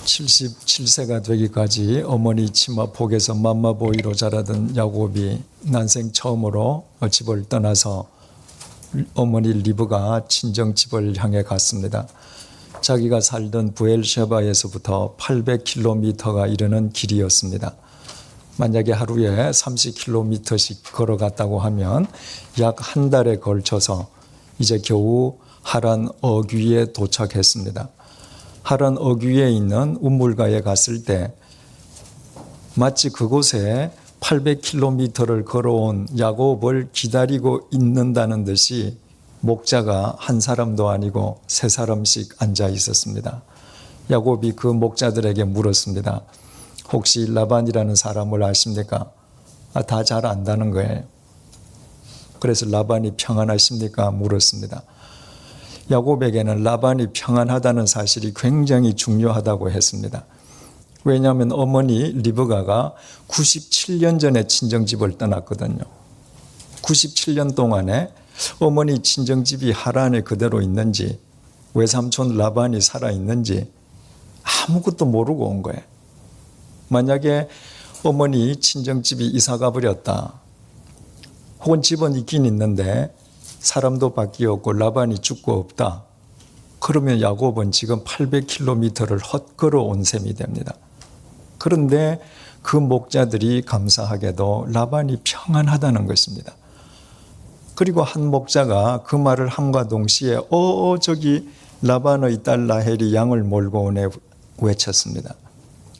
77세가 되기까지 어머니 치마 폭에서 맘마보이로 자라던 야곱이 난생 처음으로 집을 떠나서 어머니 리브가 친정집을 향해 갔습니다. 자기가 살던 부엘셰바에서부터 800km가 이르는 길이었습니다. 만약에 하루에 30km씩 걸어갔다고 하면 약 한 달에 걸쳐서 이제 겨우 하란 어귀에 도착했습니다. 하란 어귀에 있는 운물가에 갔을 때 마치 그곳에 800km를 걸어온 야곱을 기다리고 있는다는 듯이 목자가 한 사람도 아니고 세 사람씩 앉아 있었습니다. 야곱이 그 목자들에게 물었습니다. 혹시 라반이라는 사람을 아십니까? 다 잘 안다는 거예요. 그래서 라반이 평안하십니까? 물었습니다. 야곱에게는 라반이 평안하다는 사실이 굉장히 중요하다고 했습니다. 왜냐하면 어머니 리브가가 97년 전에 친정집을 떠났거든요. 97년 동안에 어머니 친정집이 하란에 그대로 있는지 외삼촌 라반이 살아있는지 아무것도 모르고 온 거예요. 만약에 어머니 친정집이 이사가 버렸다. 혹은 집은 있긴 있는데 사람도 바뀌었고 라반이 죽고 없다. 그러면 야곱은 지금 800km를 헛걸어 온 셈이 됩니다. 그런데 그 목자들이 감사하게도 라반이 평안하다는 것입니다. 그리고 한 목자가 그 말을 함과 동시에 저기 라반의 딸 라헬이 양을 몰고 오네 외쳤습니다.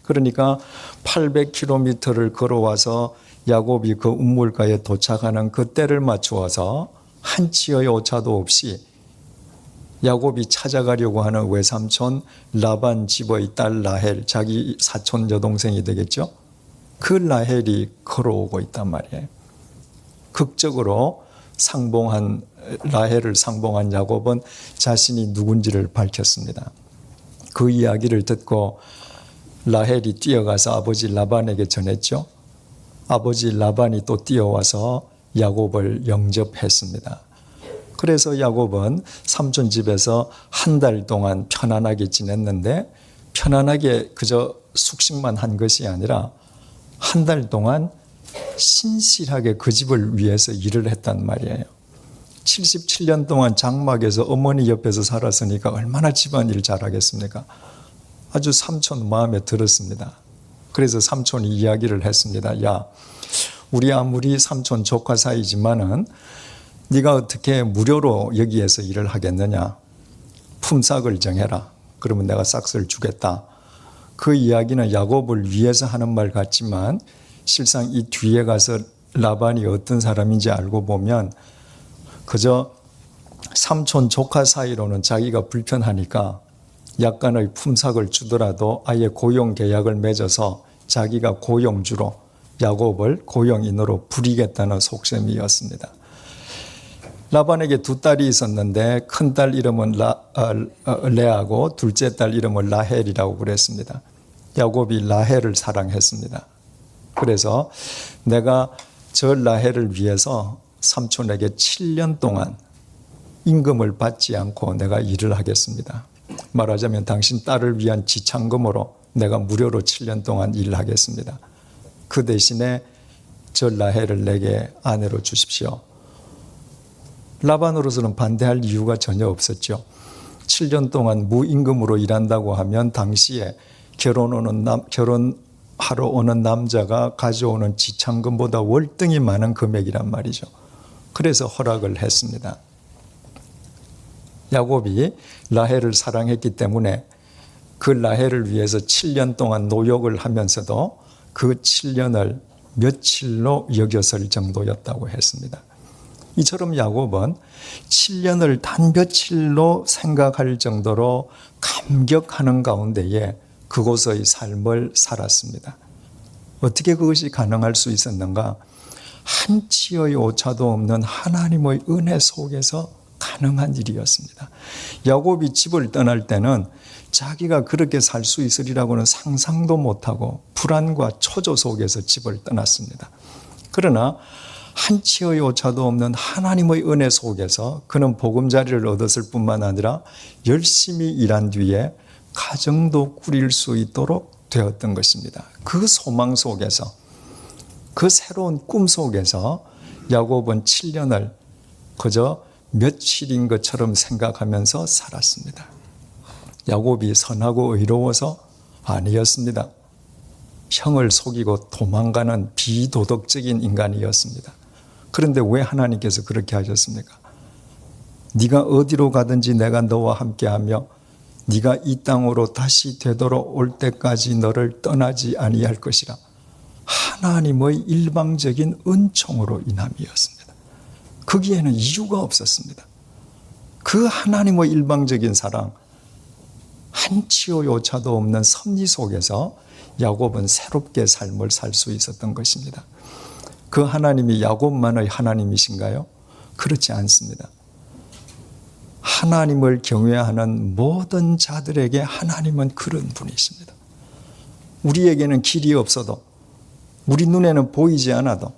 그러니까 800km를 걸어와서 야곱이 그 운물가에 도착하는 그 때를 맞추어서 한치의 오차도 없이 야곱이 찾아가려고 하는 외삼촌 라반 집의 딸 라헬, 자기 사촌 여동생이 되겠죠? 그 라헬이 걸어오고 있단 말이에요. 극적으로 라헬을 상봉한 야곱은 자신이 누군지를 밝혔습니다. 그 이야기를 듣고 라헬이 뛰어가서 아버지 라반에게 전했죠. 아버지 라반이 또 뛰어와서 야곱을 영접했습니다. 그래서 야곱은 삼촌 집에서 한 달 동안 편안하게 지냈는데 편안하게 그저 숙식만 한 것이 아니라 한 달 동안 신실하게 그 집을 위해서 일을 했단 말이에요. 77년 동안 장막에서 어머니 옆에서 살았으니까 얼마나 집안일 잘하겠습니까? 아주 삼촌 마음에 들었습니다. 그래서 삼촌이 이야기를 했습니다. 야, 우리 아무리 삼촌 조카 사이지만은 네가 어떻게 무료로 여기에서 일을 하겠느냐? 품삯을 정해라. 그러면 내가 싹스를 주겠다. 그 이야기는 야곱을 위해서 하는 말 같지만 실상 이 뒤에 가서 라반이 어떤 사람인지 알고 보면 그저 삼촌 조카 사이로는 자기가 불편하니까 약간의 품삯을 주더라도 아예 고용 계약을 맺어서 자기가 고용주로 야곱을 고용인으로 부리겠다는 속셈이었습니다. 라반에게 두 딸이 있었는데 큰딸 이름은 레아고 둘째 딸 이름은 라헬이라고 그랬습니다. 야곱이 라헬을 사랑했습니다. 그래서 내가 저 라헬을 위해서 삼촌에게 7년 동안 임금을 받지 않고 내가 일을 하겠습니다. 말하자면 당신 딸을 위한 지참금으로 내가 무료로 7년 동안 일하겠습니다. 그 대신에 저 라헬을 내게 아내로 주십시오. 라반으로서는 반대할 이유가 전혀 없었죠. 7년 동안 무임금으로 일한다고 하면 당시에 결혼하러 오는 남자가 가져오는 지참금보다 월등히 많은 금액이란 말이죠. 그래서 허락을 했습니다. 야곱이 라헬을 사랑했기 때문에 그 라헬을 위해서 7년 동안 노역을 하면서도 그 7년을 며칠로 여겼을 정도였다고 했습니다. 이처럼 야곱은 7년을 단 며칠로 생각할 정도로 감격하는 가운데에 그곳의 삶을 살았습니다. 어떻게 그것이 가능할 수 있었는가? 한치의 오차도 없는 하나님의 은혜 속에서 가능한 일이었습니다. 야곱이 집을 떠날 때는 자기가 그렇게 살 수 있으리라고는 상상도 못하고 불안과 초조 속에서 집을 떠났습니다. 그러나 한치의 오차도 없는 하나님의 은혜 속에서 그는 보금자리를 얻었을 뿐만 아니라 열심히 일한 뒤에 가정도 꾸릴 수 있도록 되었던 것입니다. 그 소망 속에서, 그 새로운 꿈 속에서 야곱은 7년을 그저 며칠인 것처럼 생각하면서 살았습니다. 야곱이 선하고 의로워서 아니었습니다. 형을 속이고 도망가는 비도덕적인 인간이었습니다. 그런데 왜 하나님께서 그렇게 하셨습니까? 네가 어디로 가든지 내가 너와 함께하며 네가 이 땅으로 다시 되돌아올 때까지 너를 떠나지 아니할 것이라. 하나님의 일방적인 은총으로 인함이었습니다. 거기에는 이유가 없었습니다. 그 하나님의 일방적인 사랑, 한치의 오차도 없는 섭리 속에서 야곱은 새롭게 삶을 살 수 있었던 것입니다. 그 하나님이 야곱만의 하나님이신가요? 그렇지 않습니다. 하나님을 경외하는 모든 자들에게 하나님은 그런 분이십니다. 우리에게는 길이 없어도, 우리 눈에는 보이지 않아도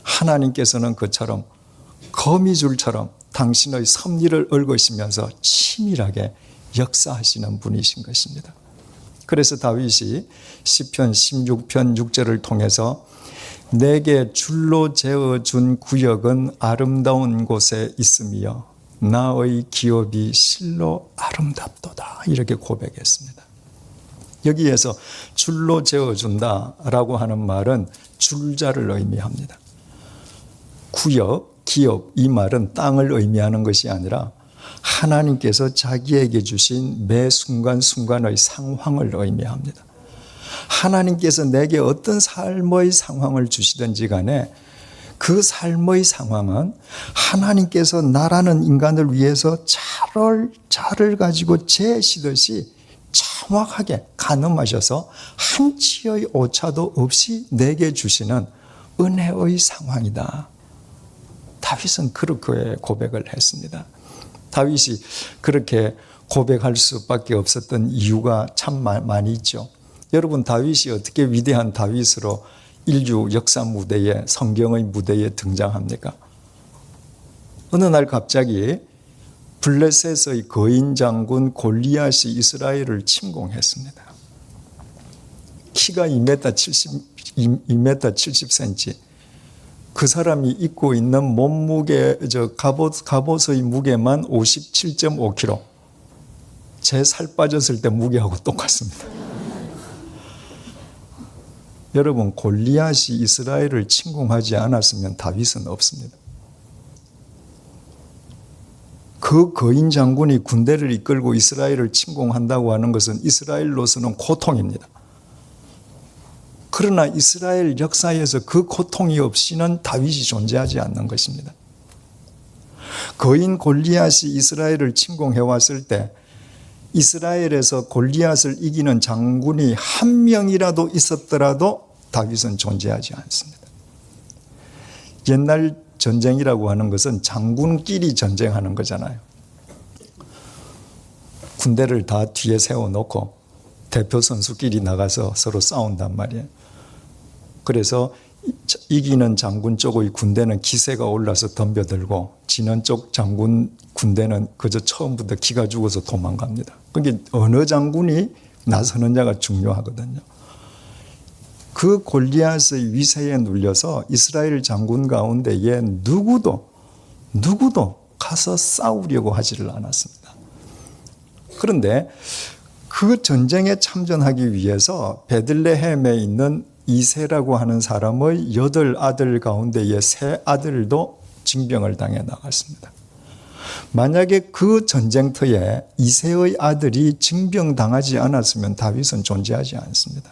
하나님께서는 그처럼 거미줄처럼 당신의 섭리를 얽으시면서 치밀하게 역사하시는 분이신 것입니다. 그래서 다윗이 시편 16편 6절을 통해서 내게 줄로 재어준 구역은 아름다운 곳에 있으며 나의 기업이 실로 아름답도다, 이렇게 고백했습니다. 여기에서 줄로 재어준다라고 하는 말은 줄자를 의미합니다. 구역, 기업, 이 말은 땅을 의미하는 것이 아니라 하나님께서 자기에게 주신 매 순간순간의 상황을 의미합니다. 하나님께서 내게 어떤 삶의 상황을 주시든지 간에 그 삶의 상황은 하나님께서 나라는 인간을 위해서 자를 가지고 재시듯이 정확하게 가늠하셔서 한치의 오차도 없이 내게 주시는 은혜의 상황이다. 다윗은 그렇게 고백을 했습니다. 다윗이 그렇게 고백할 수밖에 없었던 이유가 참 많이 있죠. 여러분, 다윗이 어떻게 위대한 다윗으로 인류 역사 무대에, 성경의 무대에 등장합니까? 어느 날 갑자기 블레셋의 거인 장군 골리앗이 이스라엘을 침공했습니다. 키가 2m 70cm. 그 사람이 입고 있는 몸무게, 갑옷의 무게만 57.5kg. 제 살 빠졌을 때 무게하고 똑같습니다. 여러분, 골리앗이 이스라엘을 침공하지 않았으면 다윗은 없습니다. 그 거인 장군이 군대를 이끌고 이스라엘을 침공한다고 하는 것은 이스라엘로서는 고통입니다. 그러나 이스라엘 역사에서 그 고통이 없이는 다윗이 존재하지 않는 것입니다. 거인 골리앗이 이스라엘을 침공해 왔을 때 이스라엘에서 골리앗을 이기는 장군이 한 명이라도 있었더라도 다윗은 존재하지 않습니다. 옛날 전쟁이라고 하는 것은 장군끼리 전쟁하는 거잖아요. 군대를 다 뒤에 세워놓고 대표 선수끼리 나가서 서로 싸운단 말이에요. 그래서 이기는 장군 쪽의 군대는 기세가 올라서 덤벼들고 지는 쪽 장군 군대는 그저 처음부터 기가 죽어서 도망갑니다. 그게 어느 장군이 나서느냐가 중요하거든요. 그 골리앗의 위세에 눌려서 이스라엘 장군 가운데에 누구도 가서 싸우려고 하지를 않았습니다. 그런데 그 전쟁에 참전하기 위해서 베들레헴에 있는 이세라고 하는 사람의 8아들 가운데의 3아들도 징병을 당해 나갔습니다. 만약에 그 전쟁터에 이세의 아들이 징병당하지 않았으면 다윗은 존재하지 않습니다.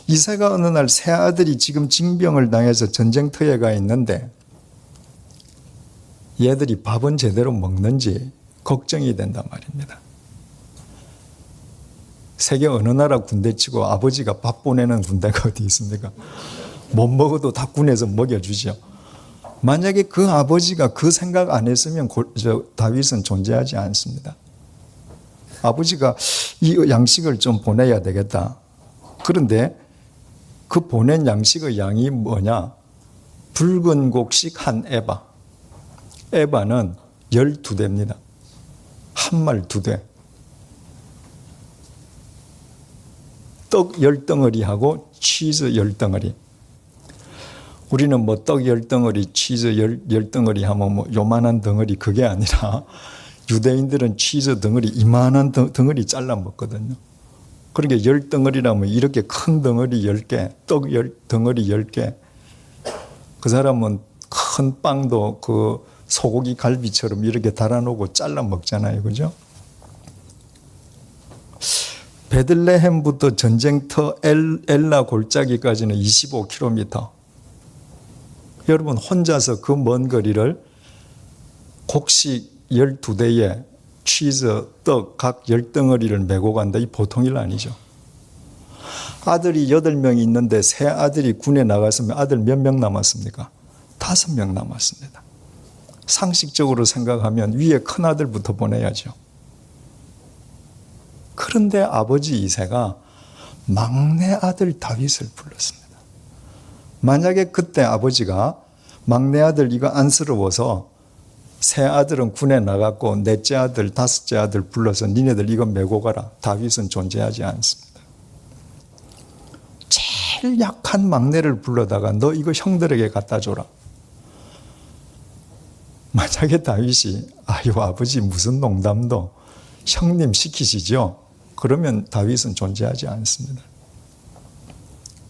이세가 어느 날 3아들이 지금 징병을 당해서 전쟁터에 가 있는데 얘들이 밥은 제대로 먹는지 걱정이 된단 말입니다. 세계 어느 나라 군대치고 아버지가 밥 보내는 군대가 어디 있습니까? 못 먹어도 다 군에서 먹여주죠. 만약에 그 아버지가 그 생각 안 했으면 다윗은 존재하지 않습니다. 아버지가 이 양식을 좀 보내야 되겠다. 그런데 그 보낸 양식의 양이 뭐냐? 붉은 곡식 한 에바는 12대입니다. 한 말 2대. 떡 10덩어리하고 치즈 10덩어리. 우리는 뭐 떡 10덩어리, 치즈 10덩어리 하면 뭐 요만한 덩어리 그게 아니라 유대인들은 치즈 덩어리 이만한 덩어리 잘라 먹거든요. 그러니까 10덩어리라면 이렇게 큰 덩어리 10개, 떡 덩어리 10개. 그 사람은 큰 빵도 그 소고기 갈비처럼 이렇게 달아놓고 잘라 먹잖아요. 그죠? 베들레헴부터 전쟁터 엘라 골짜기까지는 25km. 여러분 혼자서 그 먼 거리를 곡식 12대에 치즈, 떡 각 10덩어리를 메고 간다. 이 보통 일 아니죠. 아들이 8명이 있는데 세 아들이 군에 나갔으면 아들 몇 명 남았습니까? 5명 남았습니다. 상식적으로 생각하면 위에 큰 아들부터 보내야죠. 그런데 아버지 이새가 막내 아들 다윗을 불렀습니다. 만약에 그때 아버지가 막내 아들 이거 안쓰러워서 세 아들은 군에 나갔고 넷째 아들, 다섯째 아들 불러서 니네들 이거 메고 가라. 다윗은 존재하지 않습니다. 제일 약한 막내를 불러다가 너 이거 형들에게 갖다 줘라. 만약에 다윗이 아유 아버지 무슨 농담도 형님 시키시죠. 그러면 다윗은 존재하지 않습니다.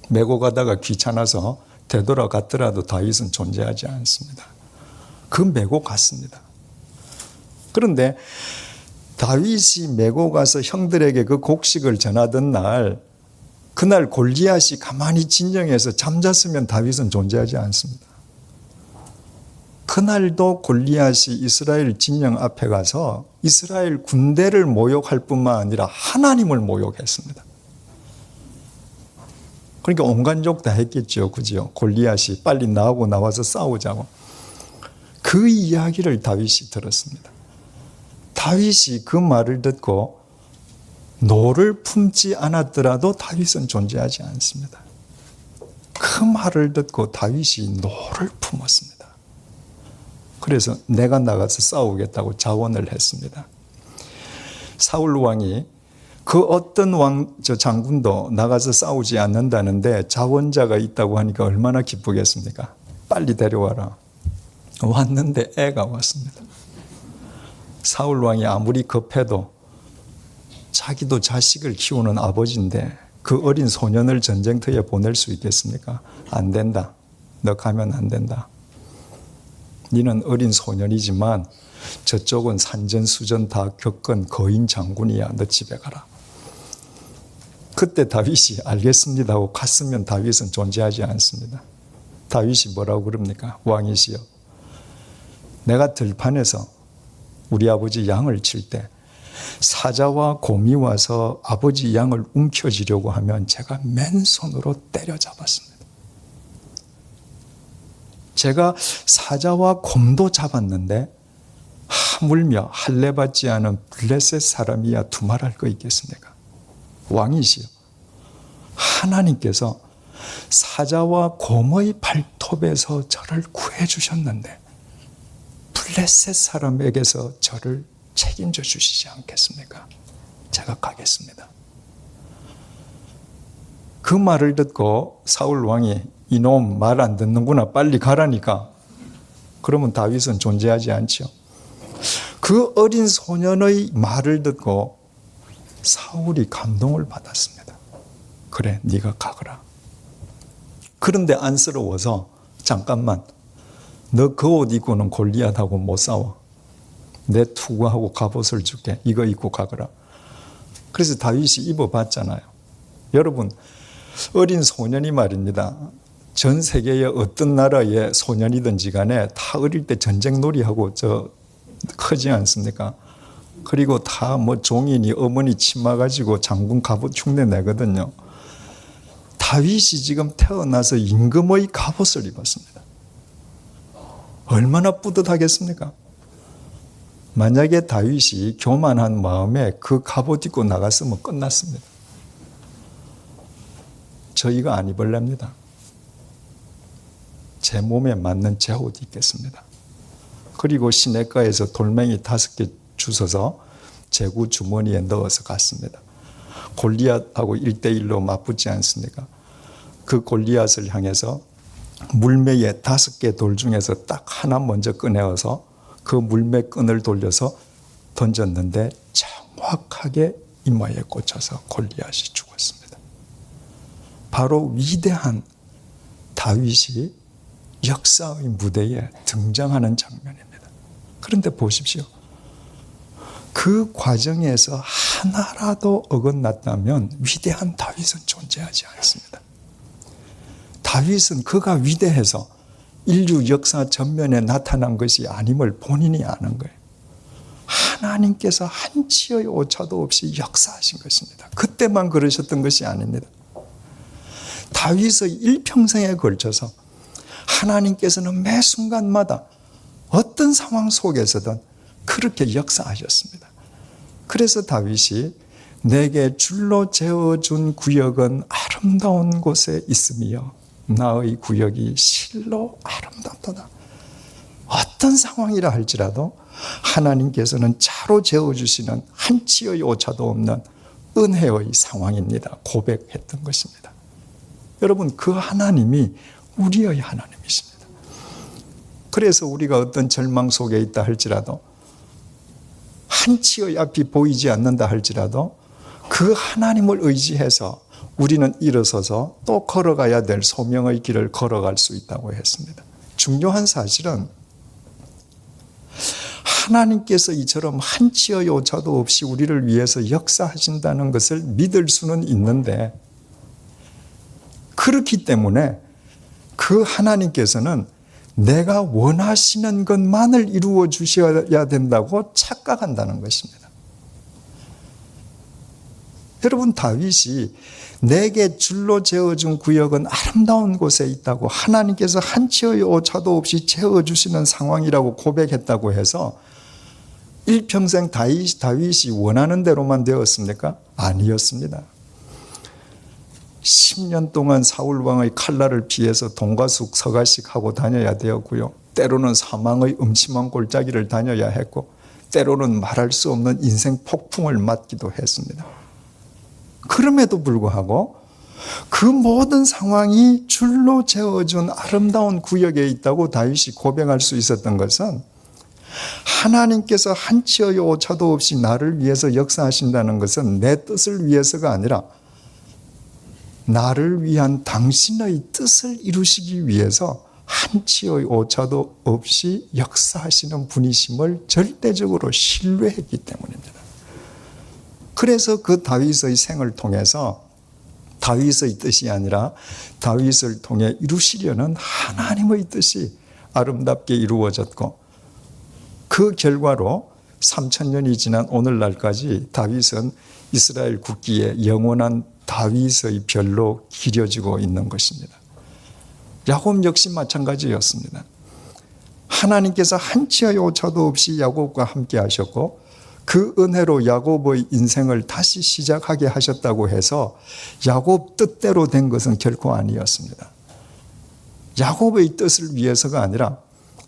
메고 가다가 귀찮아서 되돌아갔더라도 다윗은 존재하지 않습니다. 그 메고 갔습니다. 그런데 다윗이 메고 가서 형들에게 그 곡식을 전하던 날, 그날 골리앗이 가만히 진영에서 잠잤으면 다윗은 존재하지 않습니다. 그날도 골리앗이 이스라엘 진영 앞에 가서 이스라엘 군대를 모욕할 뿐만 아니라 하나님을 모욕했습니다. 그러니까 온간족 다 했겠죠. 그죠? 골리앗이 빨리 나와서 싸우자고. 그 이야기를 다윗이 들었습니다. 다윗이 그 말을 듣고 노를 품지 않았더라도 다윗은 존재하지 않습니다. 그 말을 듣고 다윗이 노를 품었습니다. 그래서 내가 나가서 싸우겠다고 자원을 했습니다. 사울 왕이 그 어떤 장군도 나가서 싸우지 않는다는데 자원자가 있다고 하니까 얼마나 기쁘겠습니까? 빨리 데려와라. 왔는데 애가 왔습니다. 사울 왕이 아무리 급해도 자기도 자식을 키우는 아버지인데 그 어린 소년을 전쟁터에 보낼 수 있겠습니까? 안 된다. 너 가면 안 된다. 너는 어린 소년이지만 저쪽은 산전수전 다 겪은 거인 장군이야. 너 집에 가라. 그때 다윗이 알겠습니다 하고 갔으면 다윗은 존재하지 않습니다. 다윗이 뭐라고 그럽니까? 왕이시여. 내가 들판에서 우리 아버지 양을 칠 때 사자와 곰이 와서 아버지 양을 움켜쥐려고 하면 제가 맨손으로 때려잡았습니다. 제가 사자와 곰도 잡았는데 하물며 할례받지 않은 블레셋 사람이야 두말할 거 있겠습니까? 왕이시여. 하나님께서 사자와 곰의 발톱에서 저를 구해 주셨는데 블레셋 사람에게서 저를 책임져 주시지 않겠습니까? 제가 가겠습니다. 그 말을 듣고 사울 왕이 이놈 말 안 듣는구나 빨리 가라니까. 그러면 다윗은 존재하지 않죠. 그 어린 소년의 말을 듣고 사울이 감동을 받았습니다. 그래 네가 가거라. 그런데 안쓰러워서 잠깐만 너 그 옷 입고는 골리앗하고 못 싸워. 내 투구하고 갑옷을 줄게. 이거 입고 가거라. 그래서 다윗이 입어봤잖아요. 여러분 어린 소년이 말입니다. 전 세계의 어떤 나라의 소년이든지 간에 다 어릴 때 전쟁 놀이하고 크지 않습니까? 그리고 다 뭐 종인이 어머니 치마 가지고 장군 갑옷 흉내 내거든요. 다윗이 지금 태어나서 임금의 갑옷을 입었습니다. 얼마나 뿌듯하겠습니까? 만약에 다윗이 교만한 마음에 그 갑옷 입고 나갔으면 끝났습니다. 저 이거 안 입을랍니다. 제 몸에 맞는 제 옷 입겠습니다. 그리고 시내가에서 돌멩이 5개 주워서 제구 주머니에 넣어서 갔습니다. 골리앗하고 1대1로 맞붙지 않습니까? 그 골리앗을 향해서 물매에 5개 돌 중에서 딱 하나 먼저 꺼내어서 그 물매 끈을 돌려서 던졌는데 정확하게 이마에 꽂혀서 골리앗이 죽었습니다. 바로 위대한 다윗이 역사의 무대에 등장하는 장면입니다. 그런데 보십시오. 그 과정에서 하나라도 어긋났다면 위대한 다윗은 존재하지 않습니다. 다윗은 그가 위대해서 인류 역사 전면에 나타난 것이 아님을 본인이 아는 거예요. 하나님께서 한치의 오차도 없이 역사하신 것입니다. 그때만 그러셨던 것이 아닙니다. 다윗의 일평생에 걸쳐서 하나님께서는 매 순간마다 어떤 상황 속에서든 그렇게 역사하셨습니다. 그래서 다윗이 내게 줄로 재어준 구역은 아름다운 곳에 있으며 나의 구역이 실로 아름답도다. 어떤 상황이라 할지라도 하나님께서는 차로 재어주시는 한치의 오차도 없는 은혜의 상황입니다. 고백했던 것입니다. 여러분, 그 하나님이 우리의 하나님이십니다. 그래서 우리가 어떤 절망 속에 있다 할지라도 한치의 앞이 보이지 않는다 할지라도 그 하나님을 의지해서 우리는 일어서서 또 걸어가야 될 소명의 길을 걸어갈 수 있다고 했습니다. 중요한 사실은 하나님께서 이처럼 한치의 오차도 없이 우리를 위해서 역사하신다는 것을 믿을 수는 있는데, 그렇기 때문에 그 하나님께서는 내가 원하시는 것만을 이루어 주셔야 된다고 착각한다는 것입니다. 여러분, 다윗이 내게 줄로 재어준 구역은 아름다운 곳에 있다고 하나님께서 한치의 오차도 없이 재어주시는 상황이라고 고백했다고 해서 일평생 다윗이 원하는 대로만 되었습니까? 아니었습니다. 10년 동안 사울왕의 칼날을 피해서 동가숙 서가식 하고 다녀야 되었고요. 때로는 사망의 음침한 골짜기를 다녀야 했고, 때로는 말할 수 없는 인생 폭풍을 맞기도 했습니다. 그럼에도 불구하고 그 모든 상황이 줄로 재어준 아름다운 구역에 있다고 다윗이 고백할 수 있었던 것은 하나님께서 한치의 오차도 없이 나를 위해서 역사하신다는 것은 내 뜻을 위해서가 아니라 나를 위한 당신의 뜻을 이루시기 위해서 한치의 오차도 없이 역사하시는 분이심을 절대적으로 신뢰했기 때문입니다. 그래서 그 다윗의 생을 통해서 다윗의 뜻이 아니라 다윗을 통해 이루시려는 하나님의 뜻이 아름답게 이루어졌고, 그 결과로 3000년이 지난 오늘날까지 다윗은 이스라엘 국기의 영원한 다윗의 별로 기려지고 있는 것입니다. 야곱 역시 마찬가지였습니다. 하나님께서 한치의 오차도 없이 야곱과 함께 하셨고, 그 은혜로 야곱의 인생을 다시 시작하게 하셨다고 해서 야곱 뜻대로 된 것은 결코 아니었습니다. 야곱의 뜻을 위해서가 아니라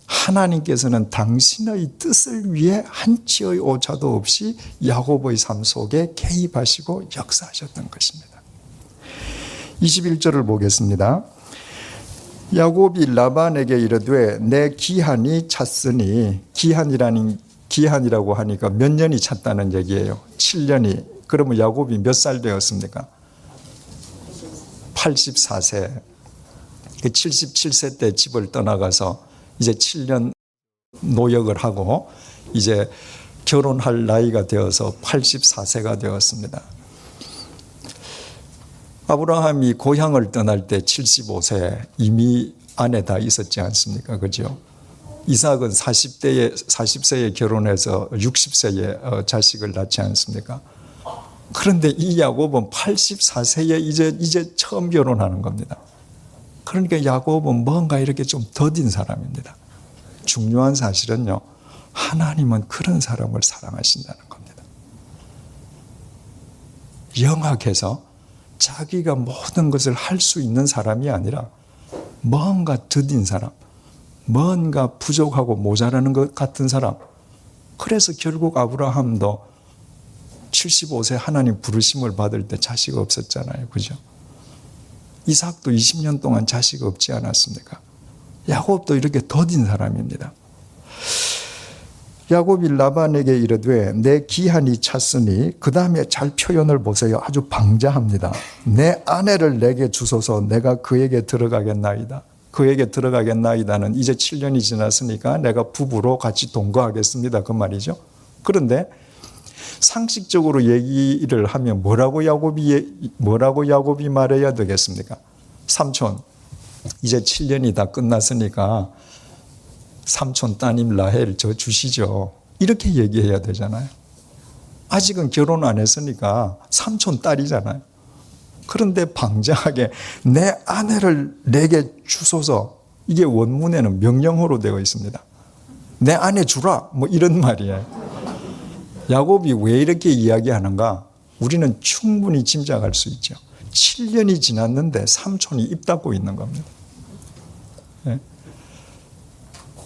하나님께서는 당신의 뜻을 위해 한치의 오차도 없이 야곱의 삶 속에 개입하시고 역사하셨던 것입니다. 21절을 보겠습니다. 야곱이 라반에게 이르되 내 기한이 찼으니, 기한이라고 하니까 몇 년이 찼다는 얘기예요. 7년이. 그러면 야곱이 몇 살 되었습니까? 84세. 77세 때 집을 떠나가서 이제 7년 노역을 하고 이제 결혼할 나이가 되어서 84세가 되었습니다. 아브라함이 고향을 떠날 때 75세 이미 아내 다 있었지 않습니까? 그죠? 이삭은 40세에 결혼해서 60세에 자식을 낳지 않습니까? 그런데 이 야곱은 84세에 이제 처음 결혼하는 겁니다. 그러니까 야곱은 뭔가 이렇게 좀 더딘 사람입니다. 중요한 사실은요, 하나님은 그런 사람을 사랑하신다는 겁니다. 영악해서 자기가 모든 것을 할 수 있는 사람이 아니라 뭔가 더딘 사람, 뭔가 부족하고 모자라는 것 같은 사람. 그래서 결국 아브라함도 75세 하나님 부르심을 받을 때 자식 없었잖아요. 그죠? 이삭도 20년 동안 자식 없지 않았습니까? 야곱도 이렇게 더딘 사람입니다. 야곱이 라반에게 이르되 내 기한이 찼으니 그 다음에 잘 표현을 보세요. 아주 방자합니다. 내 아내를 내게 주소서 내가 그에게 들어가겠나이다. 그에게 들어가겠나이다는 이제 7년이 지났으니까 내가 부부로 같이 동거하겠습니다. 그 말이죠. 그런데 상식적으로 얘기를 하면 뭐라고 야곱이 말해야 되겠습니까? 삼촌, 이제 7년이 다 끝났으니까 삼촌 따님 라헬 저 주시죠. 이렇게 얘기해야 되잖아요. 아직은 결혼 안 했으니까 삼촌 딸이잖아요. 그런데 방자하게 내 아내를 내게 주소서. 이게 원문에는 명령어로 되어 있습니다. 내 아내 주라. 뭐 이런 말이에요. 야곱이 왜 이렇게 이야기하는가? 우리는 충분히 짐작할 수 있죠. 7년이 지났는데 삼촌이 입 닫고 있는 겁니다. 네?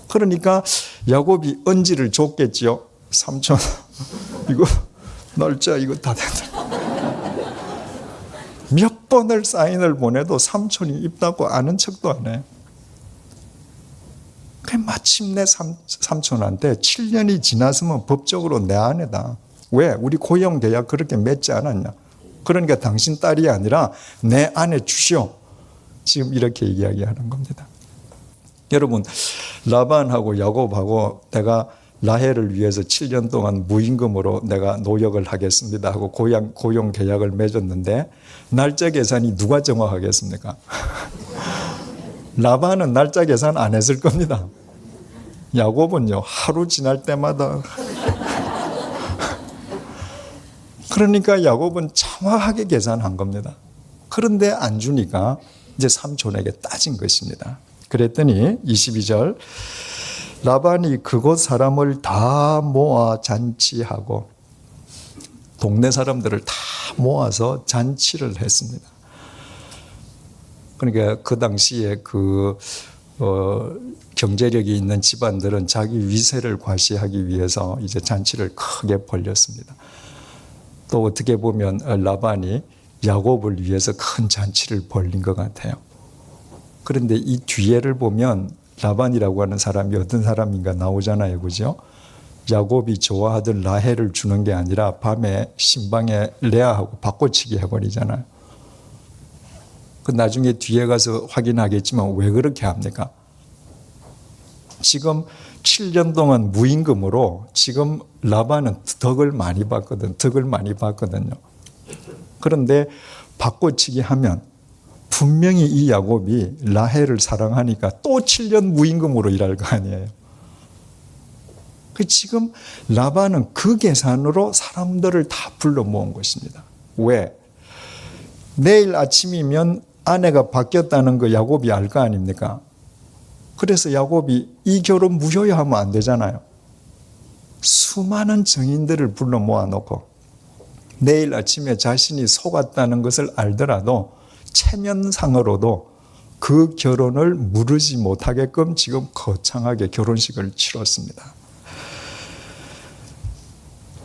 그러니까 야곱이 언지를 줬겠지요. 삼촌 이거 날짜 이거 다 된다. 몇 번을 사인을 보내도 삼촌이 입 닫고 아는 척도 안 해요. 마침내 삼촌한테 7년이 지났으면 법적으로 내 아내다. 왜? 우리 고용 계약 그렇게 맺지 않았냐. 그러니까 당신 딸이 아니라 내 아내 주시오. 지금 이렇게 이야기하는 겁니다. 여러분, 라반하고 야곱하고 내가 라헬을 위해서 7년 동안 무임금으로 내가 노역을 하겠습니다 하고 고용 계약을 맺었는데 날짜 계산이 누가 정확하겠습니까? 라반은 날짜 계산 안 했을 겁니다. 야곱은요, 하루 지날 때마다. 그러니까 야곱은 정확하게 계산한 겁니다. 그런데 안 주니까 이제 삼촌에게 따진 것입니다. 그랬더니 22절 라반이 그곳 사람을 다 모아 잔치하고 동네 사람들을 다 모아서 잔치를 했습니다. 그러니까 그 당시에 경제력이 있는 집안들은 자기 위세를 과시하기 위해서 이제 잔치를 크게 벌렸습니다. 또 어떻게 보면 라반이 야곱을 위해서 큰 잔치를 벌린 것 같아요. 그런데 이 뒤에를 보면 라반이라고 하는 사람이 어떤 사람인가 나오잖아요. 그죠? 야곱이 좋아하던 라헬을 주는 게 아니라 밤에 신방에 레아하고 바꿔치기 해버리잖아요. 그 나중에 뒤에 가서 확인하겠지만 왜 그렇게 합니까? 지금 7년 동안 무임금으로 지금 라반은 덕을 많이 봤거든요. 그런데 바꿔치기 하면 분명히 이 야곱이 라헬을 사랑하니까 또 7년 무임금으로 일할 거 아니에요. 지금 라반은 그 계산으로 사람들을 다 불러 모은 것입니다. 왜? 내일 아침이면 아내가 바뀌었다는 거 야곱이 알 거 아닙니까? 그래서 야곱이 이 결혼 무효화하면 안 되잖아요. 수많은 증인들을 불러 모아놓고 내일 아침에 자신이 속았다는 것을 알더라도 체면상으로도 그 결혼을 무르지 못하게끔 지금 거창하게 결혼식을 치렀습니다.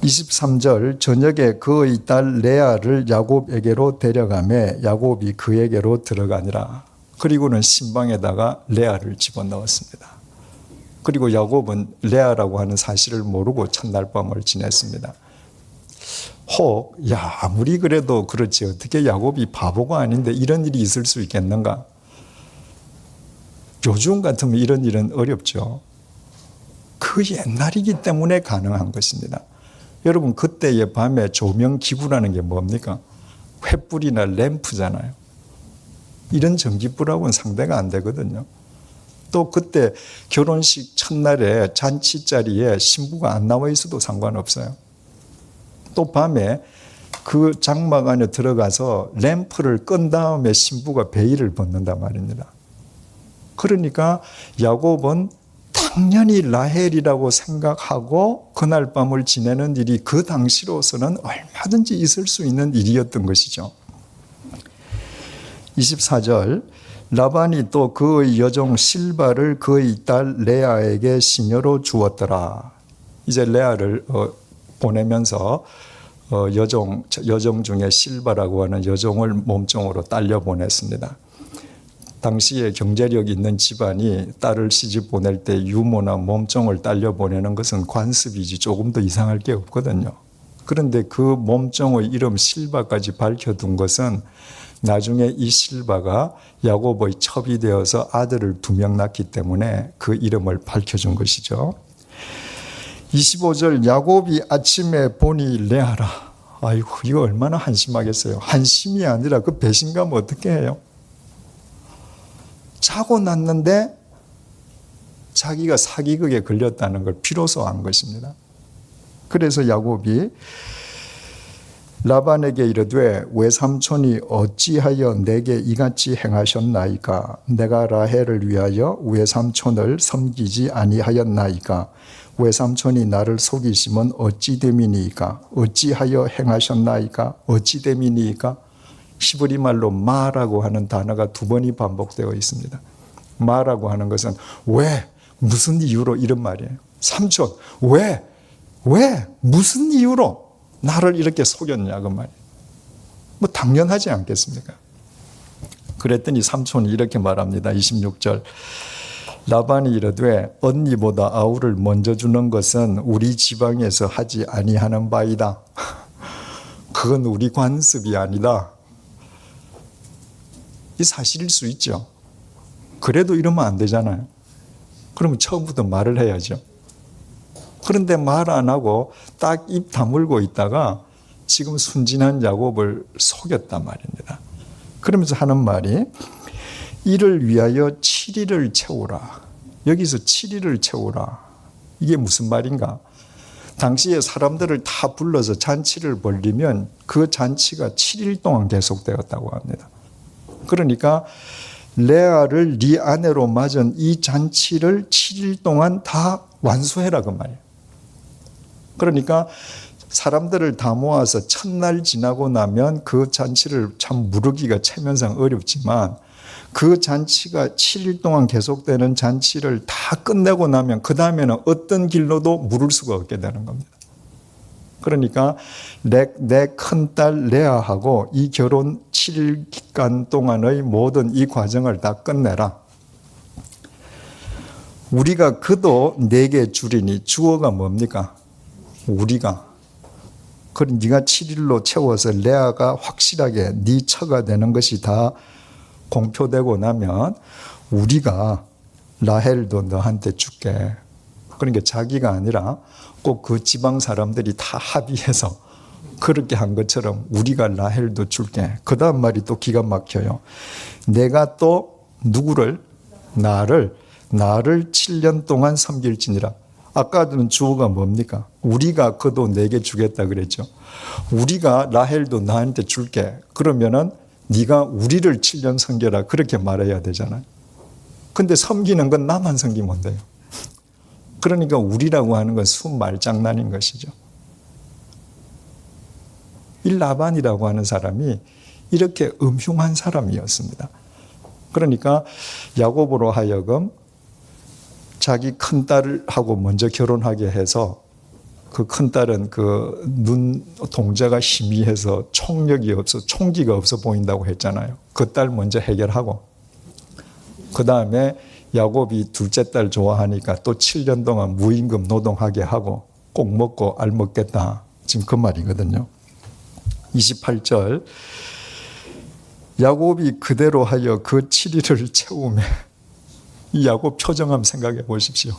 23절 저녁에 그의 딸 레아를 야곱에게로 데려가매 야곱이 그에게로 들어가니라. 그리고는 신방에다가 레아를 집어넣었습니다. 그리고 야곱은 레아라고 하는 사실을 모르고 첫날 밤을 지냈습니다. 혹 아무리 그래도 그렇지 어떻게 야곱이 바보가 아닌데 이런 일이 있을 수 있겠는가? 요즘 같으면 이런 일은 어렵죠. 그 옛날이기 때문에 가능한 것입니다. 여러분 그때의 밤에 조명기구라는 게 뭡니까? 횃불이나 램프잖아요. 이런 전기불하고는 상대가 안 되거든요. 또 그때 결혼식 첫날에 잔치 자리에 신부가 안 나와 있어도 상관없어요. 또 밤에 그 장막 안에 들어가서 램프를 끈 다음에 신부가 베일을 벗는단 말입니다. 그러니까 야곱은 당연히 라헬이라고 생각하고 그날 밤을 지내는 일이 그 당시로서는 얼마든지 있을 수 있는 일이었던 것이죠. 24절 라반이 또 그의 여종 실바를 그의 딸 레아에게 시녀로 주었더라. 이제 레아를 보내면서 여종 중에 실바라고 하는 여종을 몸종으로 딸려 보냈습니다. 당시에 경제력 있는 집안이 딸을 시집 보낼 때 유모나 몸종을 딸려 보내는 것은 관습이지 조금 더 이상할 게 없거든요. 그런데 그 몸종의 이름 실바까지 밝혀둔 것은 나중에 이 실바가 야곱의 첩이 되어서 아들을 2명 낳기 때문에 그 이름을 밝혀준 것이죠. 25절 야곱이 아침에 보니 레아라. 아이고 이거 얼마나 한심하겠어요. 한심이 아니라 그 배신감 어떻게 해요? 자고 났는데 자기가 사기극에 걸렸다는 걸 비로소 안 것입니다. 그래서 야곱이 라반에게 이르되 외삼촌이 어찌하여 내게 이같이 행하셨나이까? 내가 라헬을 위하여 외삼촌을 섬기지 아니하였나이까? 외삼촌이 나를 속이심은 어찌 됨이니이까? 어찌하여 행하셨나이까? 어찌 됨이니이까? 히브리 말로 마라고 하는 단어가 2번이 반복되어 있습니다. 마라고 하는 것은 왜? 무슨 이유로? 이런 말이에요. 삼촌 왜? 무슨 이유로 나를 이렇게 속였냐 그 말이에요. 뭐 당연하지 않겠습니까? 그랬더니 삼촌이 이렇게 말합니다. 26절 라반이 이르되 언니보다 아우를 먼저 주는 것은 우리 지방에서 하지 아니하는 바이다. 그건 우리 관습이 아니다. 이 사실일 수 있죠. 그래도 이러면 안 되잖아요. 그러면 처음부터 말을 해야죠. 그런데 말 안 하고 딱 입 다물고 있다가 지금 순진한 야곱을 속였단 말입니다. 그러면서 하는 말이 이를 위하여 7일을 채우라. 여기서 7일을 채우라. 이게 무슨 말인가? 당시에 사람들을 다 불러서 잔치를 벌리면 그 잔치가 7일 동안 계속되었다고 합니다. 그러니까 레아를 네 아내로 맞은 이 잔치를 7일 동안 다 완수해라 그 말이에요. 그러니까 사람들을 다 모아서 첫날 지나고 나면 그 잔치를 참 무르기가 체면상 어렵지만 그 잔치가 7일 동안 계속되는 잔치를 다 끝내고 나면 그 다음에는 어떤 길로도 물을 수가 없게 되는 겁니다. 그러니까 내 큰딸 레아하고 이 결혼 7일간 동안의 모든 이 과정을 다 끝내라. 우리가 그도 내게 주리니 주어가 뭡니까? 우리가. 그럼 네가 7일로 채워서 레아가 확실하게 네 처가 되는 것이 다 공표되고 나면 우리가 라헬도 너한테 줄게. 그러니까 자기가 아니라 꼭 그 지방 사람들이 다 합의해서 그렇게 한 것처럼 우리가 라헬도 줄게. 그 다음 말이 또 기가 막혀요. 내가 또 누구를? 나를 7년 동안 섬길지니라. 아까는 주어가 뭡니까? 우리가 그도 내게 주겠다 그랬죠. 우리가 라헬도 나한테 줄게. 그러면은 네가 우리를 7년 섬겨라. 그렇게 말해야 되잖아요. 근데 섬기는 건 나만 섬기면 돼요. 그러니까 우리라고 하는 건 순 말장난인 것이죠. 이 라반이라고 하는 사람이 이렇게 음흉한 사람이었습니다. 그러니까 야곱으로 하여금 자기 큰딸하고 먼저 결혼하게 해서 그 큰딸은 그 눈 동자가 희미해서 총기가 없어 보인다고 했잖아요. 그 딸 먼저 해결하고 그 다음에 야곱이 둘째 딸 좋아하니까 또 7년 동안 무임금 노동하게 하고 꼭 먹고 알 먹겠다. 지금 그 말이거든요. 28절 야곱이 그대로 하여 그 7일을 채우며 이 야곱 표정 한번 생각해 보십시오.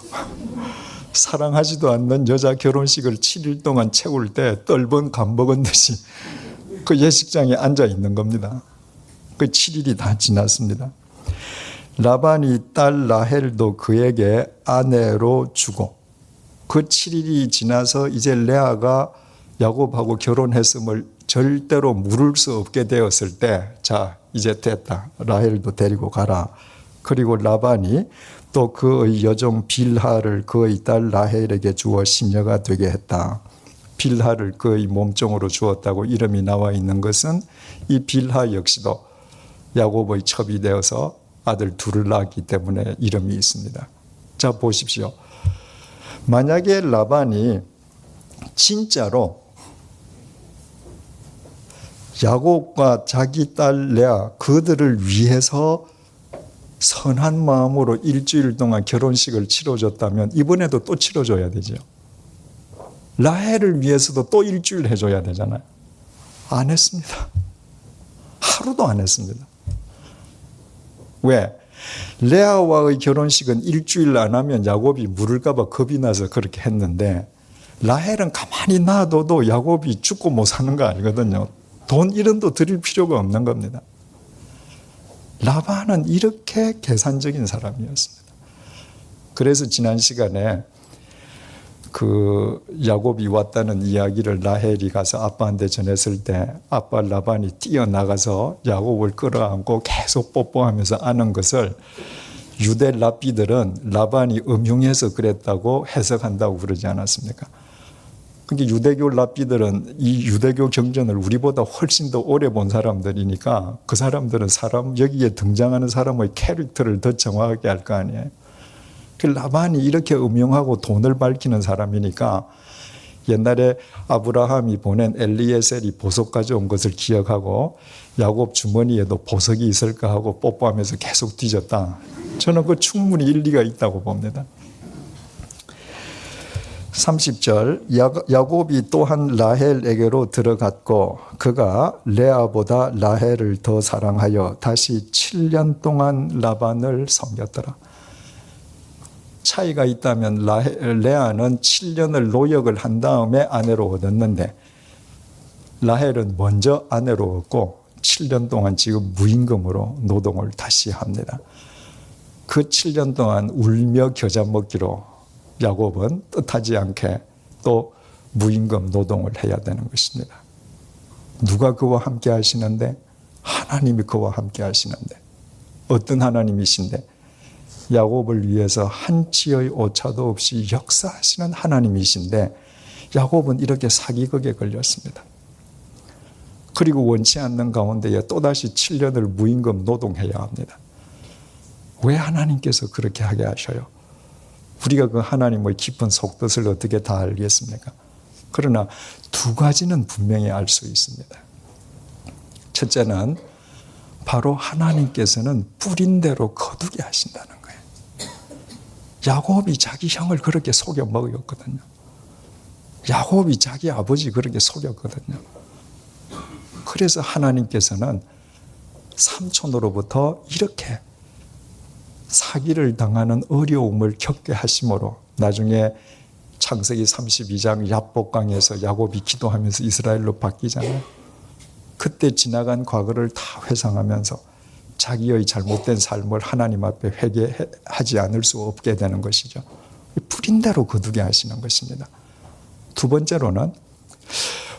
사랑하지도 않는 여자 결혼식을 7일 동안 채울 때 떫은 감먹은 듯이 그 예식장에 앉아 있는 겁니다. 그 7일이 다 지났습니다. 라반이 딸 라헬도 그에게 아내로 주고 그 7일이 지나서 이제 레아가 야곱하고 결혼했음을 절대로 물을 수 없게 되었을 때 자 이제 됐다. 라헬도 데리고 가라. 그리고 라반이 또 그의 여종 빌하를 그의 딸 라헬에게 주어 심려가 되게 했다. 빌하를 그의 몸종으로 주었다고 이름이 나와 있는 것은 이 빌하 역시도 야곱의 첩이 되어서 아들 둘을 낳았기 때문에 이름이 있습니다. 자 보십시오. 만약에 라반이 진짜로 야곱과 자기 딸 레아 그들을 위해서 선한 마음으로 일주일 동안 결혼식을 치러줬다면 이번에도 또 치러줘야 되죠. 라헬을 위해서도 또 일주일 해줘야 되잖아요. 안 했습니다. 하루도 안 했습니다. 왜? 레아와의 결혼식은 일주일 안 하면 야곱이 물을까 봐 겁이 나서 그렇게 했는데 라헬은 가만히 놔둬도 야곱이 죽고 못 사는 거 아니거든요. 돈 1원도 드릴 필요가 없는 겁니다. 라반은 이렇게 계산적인 사람이었습니다. 그래서 지난 시간에 그 야곱이 왔다는 이야기를 라헬이 가서 아빠한테 전했을 때 아빠 라반이 뛰어나가서 야곱을 끌어안고 계속 뽀뽀하면서 안은 것을 유대 랍비들은 라반이 음흉해서 그랬다고 해석한다고 그러지 않았습니까? 그러니까 유대교 랍비들은 이 유대교 경전을 우리보다 훨씬 더 오래 본 사람들이니까 그 사람들은 여기에 등장하는 사람의 캐릭터를 더 정확하게 알 거 아니에요. 그 라반이 이렇게 음흉하고 돈을 밝히는 사람이니까 옛날에 아브라함이 보낸 엘리에셀이 보석 가져온 것을 기억하고 야곱 주머니에도 보석이 있을까 하고 뽀뽀하면서 계속 뒤졌다. 저는 그 충분히 일리가 있다고 봅니다. 30절 야곱이 또한 라헬에게로 들어갔고 그가 레아보다 라헬을 더 사랑하여 다시 7년 동안 라반을 섬겼더라. 차이가 있다면 레아는 7년을 노역을 한 다음에 아내로 얻었는데 라헬은 먼저 아내로 얻고 7년 동안 지금 무임금으로 노동을 다시 합니다. 그 7년 동안 울며 겨자 먹기로 야곱은 뜻하지 않게 또 무임금 노동을 해야 되는 것입니다. 누가 그와 함께 하시는데? 하나님이 그와 함께 하시는데. 어떤 하나님이신데? 야곱을 위해서 한치의 오차도 없이 역사하시는 하나님이신데 야곱은 이렇게 사기극에 걸렸습니다. 그리고 원치 않는 가운데에 또다시 7년을 무임금 노동해야 합니다. 왜 하나님께서 그렇게 하게 하셔요? 우리가 그 하나님의 깊은 속뜻을 어떻게 다 알겠습니까? 그러나 두 가지는 분명히 알 수 있습니다. 첫째는 바로 하나님께서는 뿌린 대로 거두게 하신다는 거예요. 야곱이 자기 형을 그렇게 속여 먹였거든요. 야곱이 자기 아버지 그렇게 속였거든요. 그래서 하나님께서는 삼촌으로부터 이렇게 사기를 당하는 어려움을 겪게 하심으로 나중에 창세기 32장 야복강에서 야곱이 기도하면서 이스라엘로 바뀌잖아요. 그때 지나간 과거를 다 회상하면서 자기의 잘못된 삶을 하나님 앞에 회개하지 않을 수 없게 되는 것이죠. 뿌린 대로 거두게 하시는 것입니다. 두 번째로는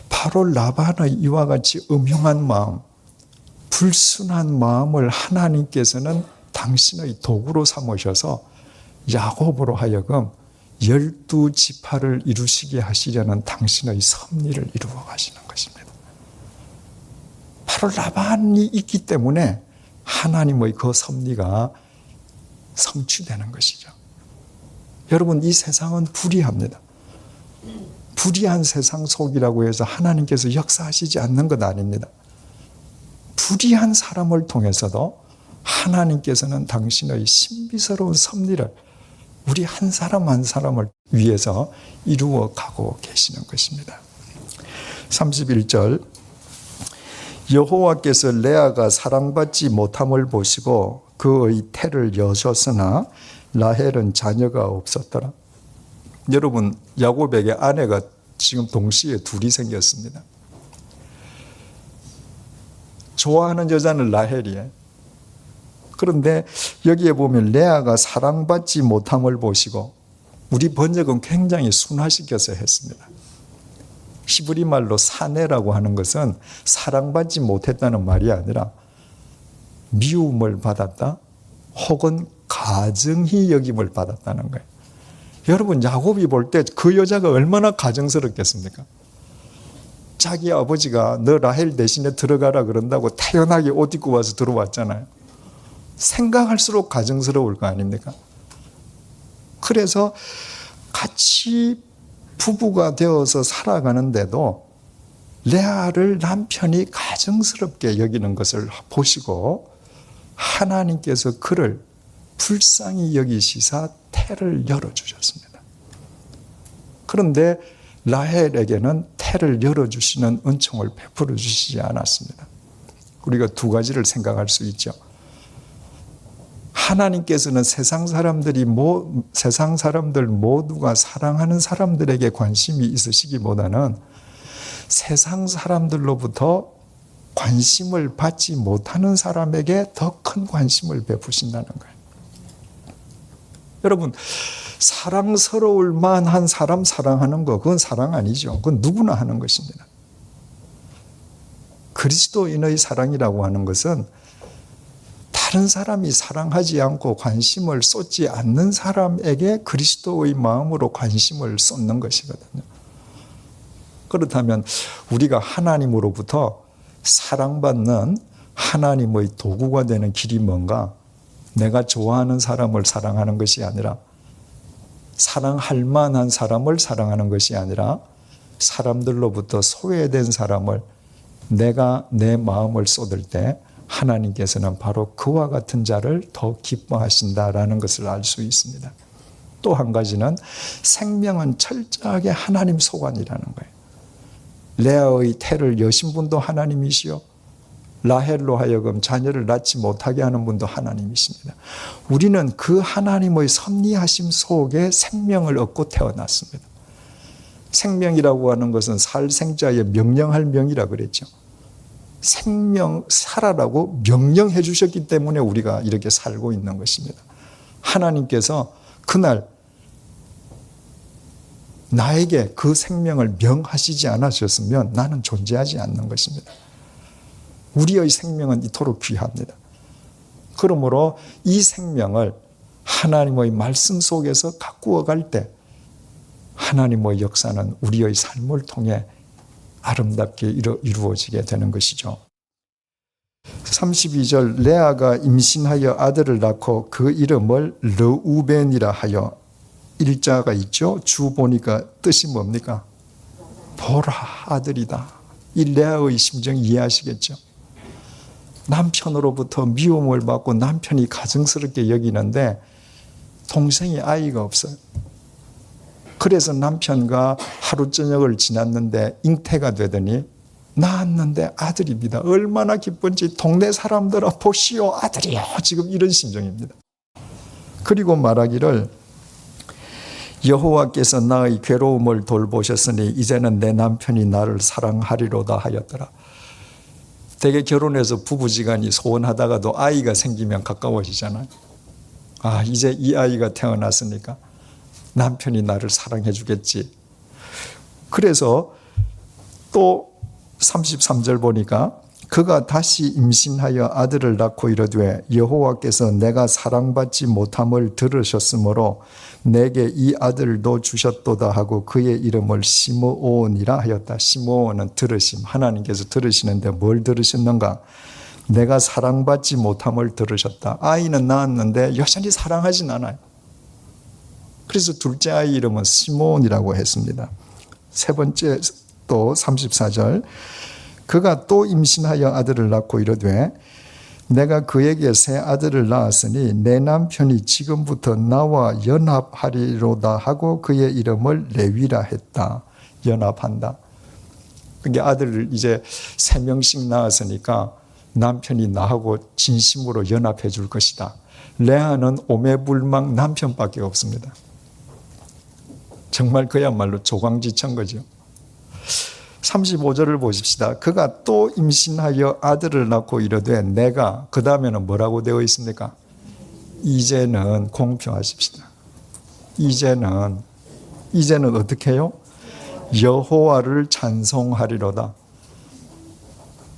바로 라반의 이와 같이 음흉한 마음, 불순한 마음을 하나님께서는 당신의 도구로 삼으셔서 야곱으로 하여금 12지파를 이루시게 하시려는 당신의 섭리를 이루어 가시는 것입니다. 바로 라반이 있기 때문에 하나님의 그 섭리가 성취되는 것이죠. 여러분, 이 세상은 불의합니다. 불의한 세상 속이라고 해서 하나님께서 역사하시지 않는 것 아닙니다. 불의한 사람을 통해서도 하나님께서는 당신의 신비스러운 섭리를 우리 한 사람 한 사람을 위해서 이루어 가고 계시는 것입니다. 31절 여호와께서 레아가 사랑받지 못함을 보시고 그의 태를 여셨으나 라헬은 자녀가 없었더라. 여러분, 야곱에게 아내가 지금 동시에 둘이 생겼습니다. 좋아하는 여자는 라헬이에요. 그런데 여기에 보면 레아가 사랑받지 못함을 보시고, 우리 번역은 굉장히 순화시켜서 했습니다. 히브리 말로 사내라고 하는 것은 사랑받지 못했다는 말이 아니라 미움을 받았다 혹은 가증히 여김을 받았다는 거예요. 여러분, 야곱이 볼 때 그 여자가 얼마나 가증스럽겠습니까? 자기 아버지가 너 라헬 대신에 들어가라 그런다고 태연하게 옷 입고 와서 들어왔잖아요. 생각할수록 가증스러울 거 아닙니까? 그래서 같이 부부가 되어서 살아가는데도 레아를 남편이 가증스럽게 여기는 것을 보시고 하나님께서 그를 불쌍히 여기시사 태를 열어주셨습니다. 그런데 라헬에게는 태를 열어주시는 은총을 베풀어 주시지 않았습니다. 우리가 두 가지를 생각할 수 있죠. 하나님께서는 세상 사람들 모두가 사랑하는 사람들에게 관심이 있으시기보다는 세상 사람들로부터 관심을 받지 못하는 사람에게 더 큰 관심을 베푸신다는 거예요. 여러분, 사랑스러울 만한 사람 사랑하는 거, 그건 사랑 아니죠. 그건 누구나 하는 것입니다. 그리스도인의 사랑이라고 하는 것은 다른 사람이 사랑하지 않고 관심을 쏟지 않는 사람에게 그리스도의 마음으로 관심을 쏟는 것이거든요. 그렇다면 우리가 하나님으로부터 사랑받는 하나님의 도구가 되는 길이 뭔가? 내가 좋아하는 사람을 사랑하는 것이 아니라, 사랑할 만한 사람을 사랑하는 것이 아니라, 사람들로부터 소외된 사람을 내가 내 마음을 쏟을 때 하나님께서는 바로 그와 같은 자를 더 기뻐하신다라는 것을 알 수 있습니다. 또 한 가지는 생명은 철저하게 하나님 소관이라는 거예요. 레아의 태를 여신 분도 하나님이시요, 라헬로 하여금 자녀를 낳지 못하게 하는 분도 하나님이십니다. 우리는 그 하나님의 섭리하심 속에 생명을 얻고 태어났습니다. 생명이라고 하는 것은 살 생자의 명령할 명이라 그랬죠. 생명 살아라고 명령해 주셨기 때문에 우리가 이렇게 살고 있는 것입니다. 하나님께서 그날 나에게 그 생명을 명하시지 않으셨으면 나는 존재하지 않는 것입니다. 우리의 생명은 이토록 귀합니다. 그러므로 이 생명을 하나님의 말씀 속에서 가꾸어 갈 때 하나님의 역사는 우리의 삶을 통해 아름답게 이루어지게 되는 것이죠. 32절, 레아가 임신하여 아들을 낳고 그 이름을 르우벤이라 하여, 일자가 있죠. 주 보니까 뜻이 뭡니까? 보라, 아들이다. 이 레아의 심정 이해하시겠죠? 남편으로부터 미움을 받고 남편이 가증스럽게 여기는데 동생이 아이가 없어요. 그래서 남편과 하루 저녁을 지났는데 잉태가 되더니 낳았는데 아들입니다. 얼마나 기쁜지 동네 사람들아 보시오, 아들이요. 지금 이런 심정입니다. 그리고 말하기를, 여호와께서 나의 괴로움을 돌보셨으니 이제는 내 남편이 나를 사랑하리로다 하였더라. 대개 결혼해서 부부지간이 소원하다가도 아이가 생기면 가까워지잖아요. 아, 이제 이 아이가 태어났으니까 남편이 나를 사랑해 주겠지. 그래서 또 33절 보니까, 그가 다시 임신하여 아들을 낳고 이르되 여호와께서 내가 사랑받지 못함을 들으셨으므로 내게 이 아들도 주셨도다 하고 그의 이름을 시므온이라 하였다. 시므온은 들으심, 하나님께서 들으시는데 뭘 들으셨는가? 내가 사랑받지 못함을 들으셨다. 아이는 낳았는데 여전히 사랑하진 않아요. 그래서 둘째 아이 이름은 시므온이라고 했습니다. 세 번째 또 34절, 그가 또 임신하여 아들을 낳고 이르되 내가 그에게 새 아들을 낳았으니 내 남편이 지금부터 나와 연합하리로다 하고 그의 이름을 레위라 했다. 연합한다. 그러니까 아들을 이제 3명씩 낳았으니까 남편이 나하고 진심으로 연합해 줄 것이다. 레아는 오매불망 남편밖에 없습니다. 정말 그야말로 조광지천 거죠. 35절을 보십시다. 그가 또 임신하여 아들을 낳고 이르되 내가, 그 다음에는 뭐라고 되어 있습니까? 이제는 공평하십시다. 이제는 어떻게 해요? 여호와를 찬송하리로다.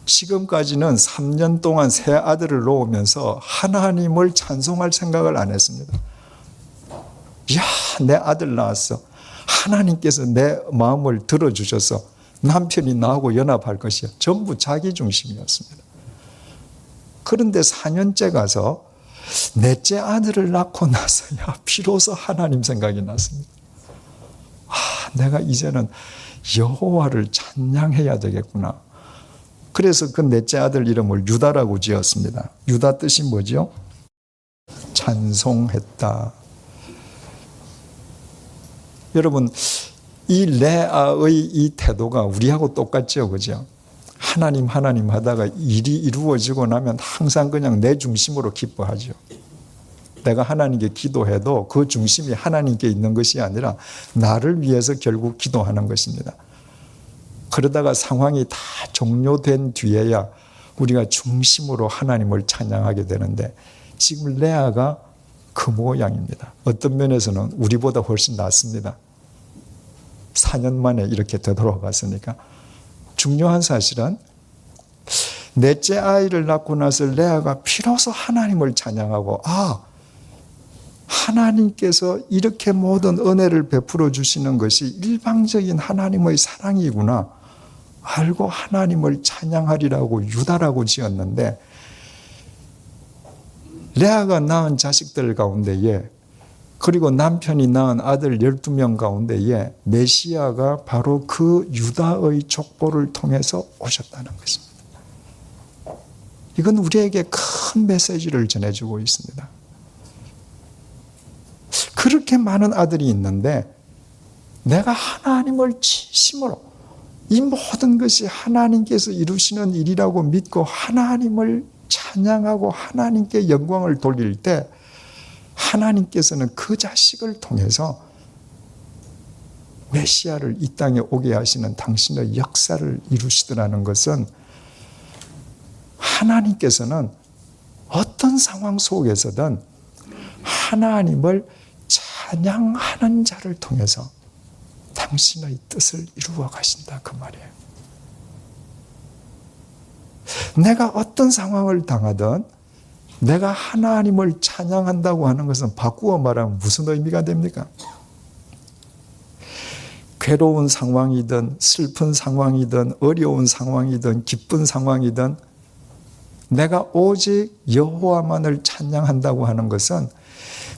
지금까지는 3년 동안 새 아들을 놓으면서 하나님을 찬송할 생각을 안 했습니다. 야, 내 아들 낳았어. 하나님께서 내 마음을 들어주셔서 남편이 나하고 연합할 것이야. 전부 자기 중심이었습니다. 그런데 4년째 가서 넷째 아들을 낳고 나서야 비로소 하나님 생각이 났습니다. 아, 내가 이제는 여호와를 찬양해야 되겠구나. 그래서 그 넷째 아들 이름을 유다라고 지었습니다. 유다 뜻이 뭐죠? 찬송했다. 여러분, 이 레아의 이 태도가 우리하고 똑같죠, 그죠? 하나님 하다가 일이 이루어지고 나면 항상 그냥 내 중심으로 기뻐하죠. 내가 하나님께 기도해도 그 중심이 하나님께 있는 것이 아니라 나를 위해서 결국 기도하는 것입니다. 그러다가 상황이 다 종료된 뒤에야 우리가 중심으로 하나님을 찬양하게 되는데, 지금 레아가 그 모양입니다. 어떤 면에서는 우리보다 훨씬 낫습니다. 4년 만에 이렇게 되돌아갔으니까. 중요한 사실은 넷째 아이를 낳고 나서 레아가 비로소 하나님을 찬양하고, 하나님께서 이렇게 모든 은혜를 베풀어 주시는 것이 일방적인 하나님의 사랑이구나 알고 하나님을 찬양하리라고 유다라고 지었는데, 레아가 낳은 자식들 가운데에, 그리고 남편이 낳은 아들 12명 가운데에 메시아가 바로 그 유다의 족보를 통해서 오셨다는 것입니다. 이건 우리에게 큰 메시지를 전해주고 있습니다. 그렇게 많은 아들이 있는데 내가 하나님을 진심으로 이 모든 것이 하나님께서 이루시는 일이라고 믿고 하나님을 찬양하고 하나님께 영광을 돌릴 때, 하나님께서는 그 자식을 통해서 메시아를 이 땅에 오게 하시는 당신의 역사를 이루시더라는 것은, 하나님께서는 어떤 상황 속에서든 하나님을 찬양하는 자를 통해서 당신의 뜻을 이루어 가신다, 그 말이에요. 내가 어떤 상황을 당하든 내가 하나님을 찬양한다고 하는 것은 바꾸어 말하면 무슨 의미가 됩니까? 괴로운 상황이든 슬픈 상황이든 어려운 상황이든 기쁜 상황이든 내가 오직 여호와만을 찬양한다고 하는 것은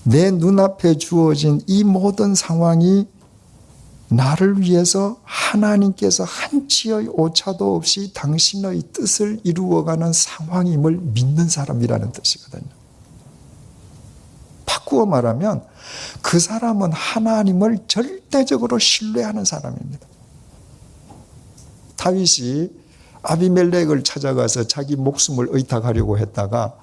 내 눈앞에 주어진 이 모든 상황이 나를 위해서 하나님께서 한치의 오차도 없이 당신의 뜻을 이루어가는 상황임을 믿는 사람이라는 뜻이거든요. 바꾸어 말하면 그 사람은 하나님을 절대적으로 신뢰하는 사람입니다. 다윗이 아비멜렉을 찾아가서 자기 목숨을 의탁하려고 했다가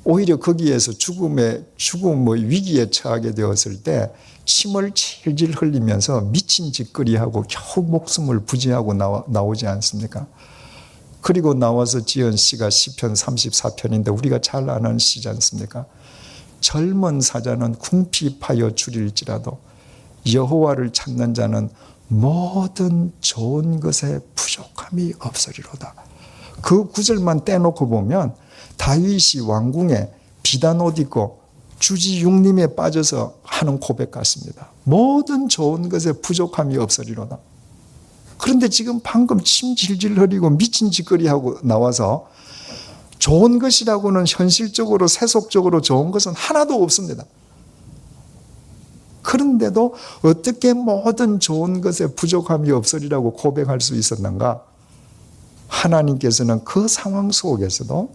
오히려 거기에서 죽음의 위기에 처하게 되었을 때 침을 질질 흘리면서 미친 짓거리하고 겨우 목숨을 부지하고 나오지 않습니까? 그리고 나와서 지은 시가 시편 34편인데 우리가 잘 아는 시지 않습니까? 젊은 사자는 궁핍하여 줄일지라도 여호와를 찾는 자는 모든 좋은 것에 부족함이 없으리로다. 그 구절만 떼놓고 보면 다윗이 왕궁에 비단 옷 입고 주지 육림에 빠져서 하는 고백 같습니다. 모든 좋은 것에 부족함이 없으리로다. 그런데 지금 방금 침 질질 흘리고 미친 짓거리하고 나와서 좋은 것이라고는 현실적으로 세속적으로 좋은 것은 하나도 없습니다. 그런데도 어떻게 모든 좋은 것에 부족함이 없으리라고 고백할 수 있었는가? 하나님께서는 그 상황 속에서도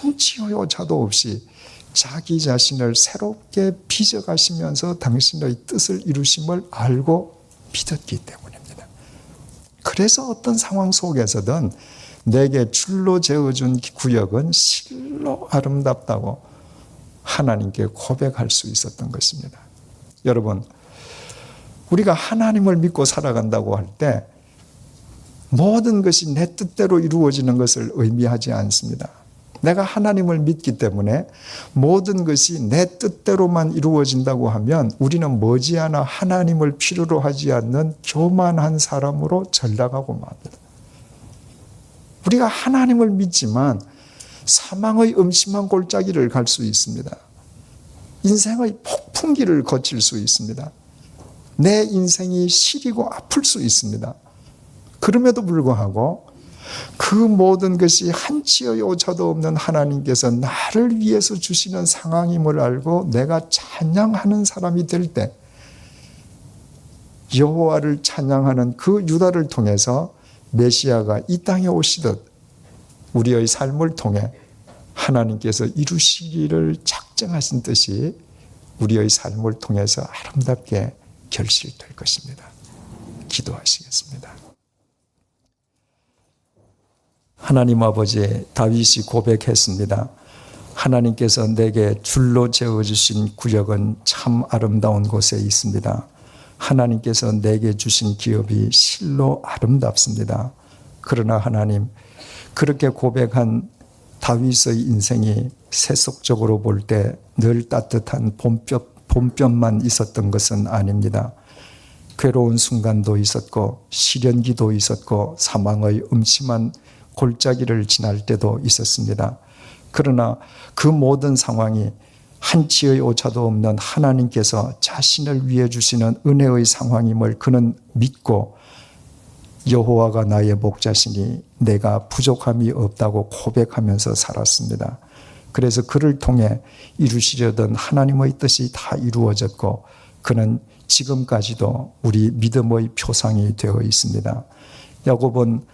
한치의 오차도 없이 자기 자신을 새롭게 빚어가시면서 당신의 뜻을 이루심을 알고 믿었기 때문입니다. 그래서 어떤 상황 속에서든 내게 줄로 재어준 구역은 실로 아름답다고 하나님께 고백할 수 있었던 것입니다. 여러분, 우리가 하나님을 믿고 살아간다고 할 때 모든 것이 내 뜻대로 이루어지는 것을 의미하지 않습니다. 내가 하나님을 믿기 때문에 모든 것이 내 뜻대로만 이루어진다고 하면 우리는 머지않아 하나님을 필요로 하지 않는 교만한 사람으로 전락하고 맙니다. 우리가 하나님을 믿지만 사망의 음침한 골짜기를 갈 수 있습니다. 인생의 폭풍기를 거칠 수 있습니다. 내 인생이 시리고 아플 수 있습니다. 그럼에도 불구하고 그 모든 것이 한치의 오차도 없는 하나님께서 나를 위해서 주시는 상황임을 알고 내가 찬양하는 사람이 될 때 여호와를 찬양하는 그 유다를 통해서 메시아가 이 땅에 오시듯 우리의 삶을 통해 하나님께서 이루시기를 작정하신 뜻이 우리의 삶을 통해서 아름답게 결실될 것입니다. 기도하시겠습니다. 하나님 아버지, 다윗이 고백했습니다. 하나님께서 내게 줄로 재어주신 구역은 참 아름다운 곳에 있습니다. 하나님께서 내게 주신 기업이 실로 아름답습니다. 그러나 하나님, 그렇게 고백한 다윗의 인생이 세속적으로 볼 때 늘 따뜻한 봄볕만 있었던 것은 아닙니다. 괴로운 순간도 있었고 시련기도 있었고 사망의 음침한 골짜기를 지날 때도 있었습니다. 그러나 그 모든 상황이 한치의 오차도 없는 하나님께서 자신을 위해 주시는 은혜의 상황임을 그는 믿고 여호와가 나의 목자시니 내가 부족함이 없다고 고백하면서 살았습니다. 그래서 그를 통해 이루시려던 하나님의 뜻이 다 이루어졌고 그는 지금까지도 우리 믿음의 표상이 되어 있습니다. 야곱은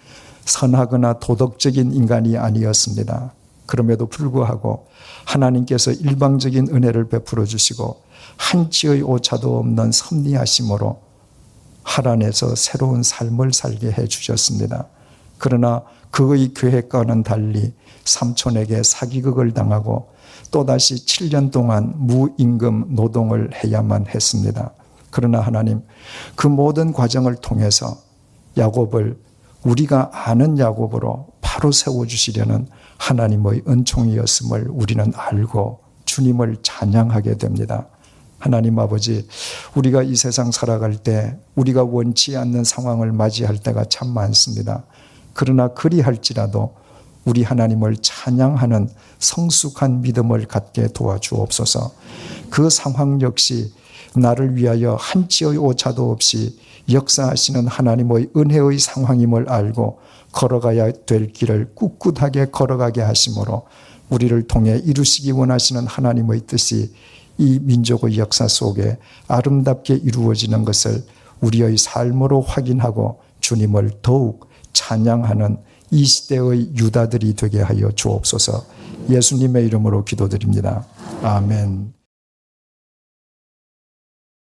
선하거나 도덕적인 인간이 아니었습니다. 그럼에도 불구하고 하나님께서 일방적인 은혜를 베풀어 주시고 한치의 오차도 없는 섭리하심으로 하란에서 새로운 삶을 살게 해 주셨습니다. 그러나 그의 계획과는 달리 삼촌에게 사기극을 당하고 또다시 7년 동안 무임금 노동을 해야만 했습니다. 그러나 하나님, 그 모든 과정을 통해서 야곱을 우리가 아는 야곱으로 바로 세워주시려는 하나님의 은총이었음을 우리는 알고 주님을 찬양하게 됩니다. 하나님 아버지, 우리가 이 세상 살아갈 때 우리가 원치 않는 상황을 맞이할 때가 참 많습니다. 그러나 그리할지라도 우리 하나님을 찬양하는 성숙한 믿음을 갖게 도와주옵소서. 그 상황 역시 나를 위하여 한치의 오차도 없이 역사하시는 하나님의 은혜의 상황임을 알고 걸어가야 될 길을 꿋꿋하게 걸어가게 하심으로 우리를 통해 이루시기 원하시는 하나님의 뜻이 이 민족의 역사 속에 아름답게 이루어지는 것을 우리의 삶으로 확인하고 주님을 더욱 찬양하는 이 시대의 유다들이 되게 하여 주옵소서. 예수님의 이름으로 기도드립니다. 아멘.